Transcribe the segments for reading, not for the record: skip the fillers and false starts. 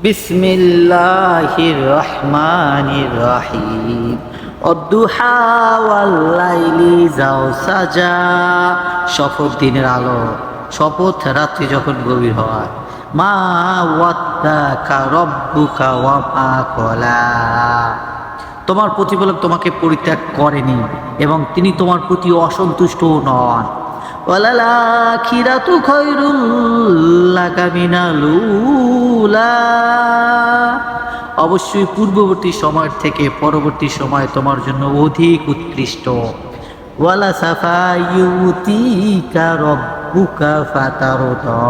বিসমিল্লাহির রহমানির রহিম। অদ্দুহা ওয়াল লাইলি যাও সাজা। শপথ দিনের আলো, শপথ রাত্রি যখন গভীর হয়। মা ওয়াদ্দাকা রব্বুকা ওয়া মা ক্বালা। তোমার প্রতিপালক তোমাকে পরিত্যাগ করেনি এবং তিনি তোমার প্রতি অসন্তুষ্টও নন। ওয়ালাল আখিরাতু খায়রুল লাকা মিনাল উলা। অবশ্যই পূর্ববর্তী সময়ের থেকে পরবর্তী সময় তোমার জন্য অধিক উৎকৃষ্ট। ওয়ালা সাফা ইউতিকা রব্বুকা ফাতারদা।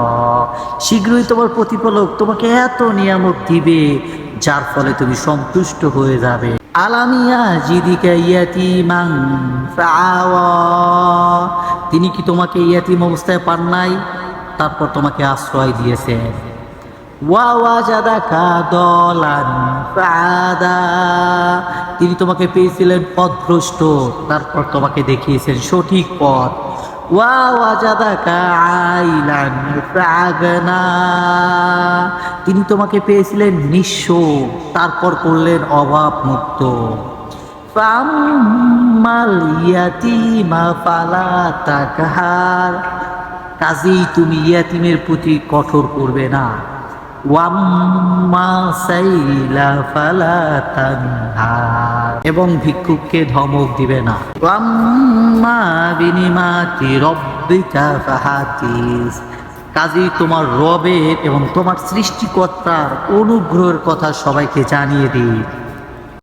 শীঘ্রই তোমার প্রতিপালক তোমাকে এত নিয়ামত দিবে যার ফলে তুমি সন্তুষ্ট হয়ে যাবে। আলামিয়া জিদিকা ইয়াতীমান ফাআওয়া। তিনি কি তোমাকে ইয়াতীম অবস্থায় পান নাই, তারপর তোমাকে আশ্রয় দিয়েছেন। ওয়া ওয়াজাদাকা দালান ফাআদা। তিনি তোমাকে পেয়েছিলেন পথভ্রষ্ট, তারপর তোমাকে দেখিয়েছেন সঠিক পথ। ওয়া ওয়াজাদাকা আইলান ফাআগনা। তিনি তোমাকে পেয়েছিলেন নিঃস্ব, তারপর করলেন অভাব মুক্ত। ফাম্মাল ইয়াতীমা ফালা তাকহার। কাজেই তুমি ইয়াতীমের প্রতি কঠোর করবে না। ওয়াম্মা সাইলা ফালা তানহার। এবং ভিক্ষুককে ধমক দিবে না। ওয়াম্মা বিনিমাতি রব্বিকা ফাহাদিস। কাজেই তোমার রবের এবং তোমার সৃষ্টিকর্তার অনুগ্রহের কথা সবাইকে জানিয়ে দিই।